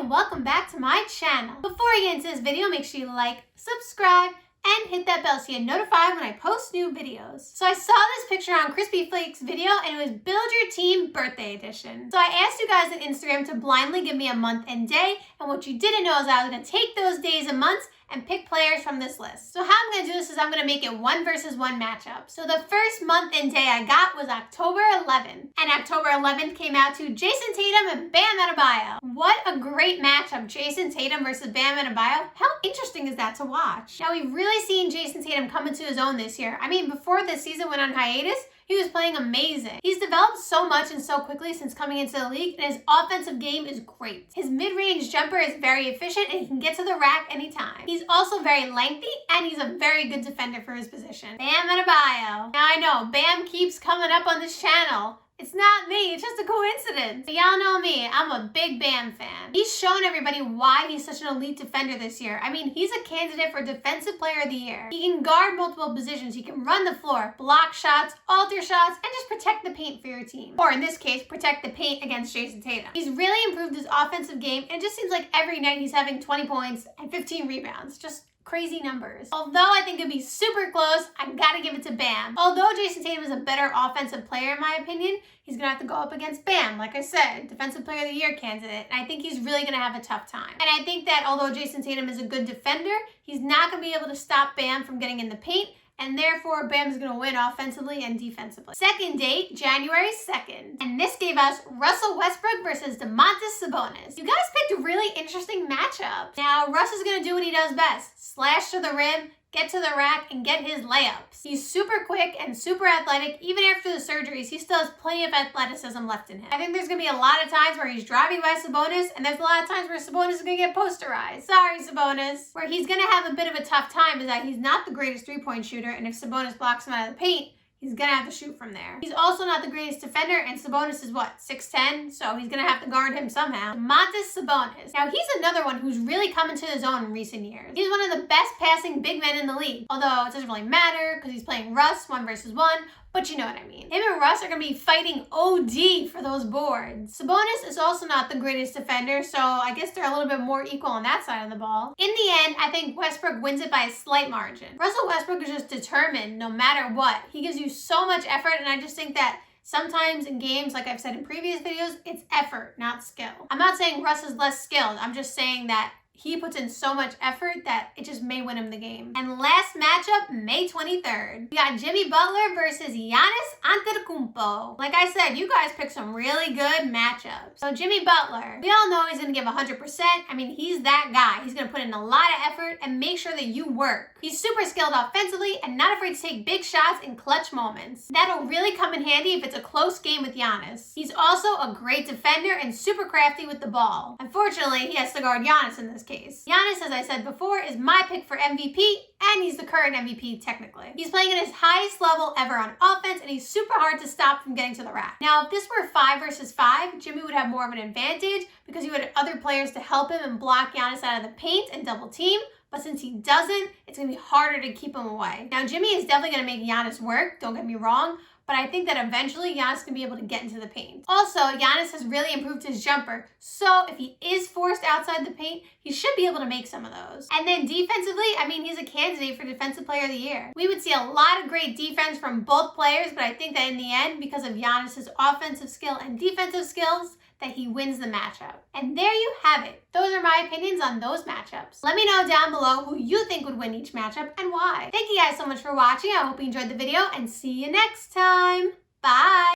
and welcome back to my channel. Before I get into this video, make sure you like, subscribe, and hit that bell so you get notified when I post new videos. So I saw this picture on Crispy Flakes video and it was Build Your Team Birthday Edition. So I asked you guys on Instagram to blindly give me a month and day, and what you didn't know is I was going to take those days and months and pick players from this list. So how I'm going to do this is I'm going to make it 1 versus 1 matchup. So the first month and day I got was October 11th. And October 11th came out to Jason Tatum and Bam Adebayo. What a great matchup, Jason Tatum versus Bam Adebayo. How interesting is that to watch? Now we've really seen Jason Tatum come into his own this year. I mean, before this season went on hiatus, he was playing amazing. He's developed so much and so quickly since coming into the league, and his offensive game is great. His mid-range jumper is very efficient and he can get to the rack anytime. He's also very lengthy and he's a very good defender for his position. Bam Adebayo. Now I know, Bam keeps coming up on this channel. It's not me, it's just a coincidence. But y'all know me, I'm a big Bam fan. He's shown everybody why he's such an elite defender this year. I mean, he's a candidate for Defensive Player of the Year. He can guard multiple positions, he can run the floor, block shots, alter shots, and just protect the paint for your team. Or in this case, protect the paint against Jason Tatum. He's really improved his offensive game, and it just seems like every night he's having 20 points and 15 rebounds. Just crazy numbers. Although I think it'd be super close, I gotta give it to Bam. Although Jason Tatum is a better offensive player in my opinion, he's gonna have to go up against Bam. Like I said, Defensive Player of the Year candidate. And I think he's really gonna have a tough time. And I think that although Jason Tatum is a good defender, he's not gonna be able to stop Bam from getting in the paint, and therefore Bam is going to win offensively and defensively. Second date, January 2nd. And this gave us Russell Westbrook versus Domantas Sabonis. You guys picked a really interesting matchup. Now, Russ is going to do what he does best. Slash to the rim, get to the rack, and get his layups. He's super quick and super athletic. Even after the surgeries, he still has plenty of athleticism left in him. I think there's going to be a lot of times where he's driving by Sabonis, and there's a lot of times where Sabonis is going to get posterized. Sorry, Sabonis. Where he's going to have a bit of a tough time is that he's not the greatest three-point shooter, and if Sabonis blocks him out of the paint, he's going to have to shoot from there. He's also not the greatest defender, and Sabonis is what, 6'10"? So he's going to have to guard him somehow. Domantas Sabonis. Now, he's another one who's really come into his own in recent years. He's one of the best passing big men in the league. Although it doesn't really matter because he's playing Russ 1 versus 1. But you know what I mean. Him and Russ are going to be fighting OD for those boards. Sabonis is also not the greatest defender, so I guess they're a little bit more equal on that side of the ball. In the end, I think Westbrook wins it by a slight margin. Russell Westbrook is just determined no matter what. He gives you so much effort, and I just think that sometimes in games, like I've said in previous videos, it's effort, not skill. I'm not saying Russ is less skilled. I'm just saying that he puts in so much effort that it just may win him the game. And last matchup, May 23rd. We got Jimmy Butler versus Giannis Antetokounmpo. Like I said, you guys picked some really good matchups. So Jimmy Butler, we all know he's gonna give 100%. I mean, he's that guy. He's gonna put in a lot of effort and make sure that you work. He's super skilled offensively and not afraid to take big shots in clutch moments. That'll really come in handy if it's a close game with Giannis. He's also a great defender and super crafty with the ball. Unfortunately, he has to guard Giannis in this case. Giannis, as I said before, is my pick for MVP, and he's the current MVP technically. He's playing at his highest level ever on offense, and he's super hard to stop from getting to the rack. Now, if this were 5 versus 5, Jimmy would have more of an advantage because he would have other players to help him and block Giannis out of the paint and double team. But since he doesn't, it's going to be harder to keep him away. Now, Jimmy is definitely going to make Giannis work, don't get me wrong, but I think that eventually Giannis can be able to get into the paint. Also, Giannis has really improved his jumper, so if he is forced outside the paint, he should be able to make some of those. And then defensively, I mean, he's a candidate for Defensive Player of the Year. We would see a lot of great defense from both players, but I think that in the end, because of Giannis' offensive skill and defensive skills, that he wins the matchup. And there you have it. Those are my opinions on those matchups. Let me know down below who you think would win each matchup and why. Thank you guys so much for watching. I hope you enjoyed the video and see you next time. Bye.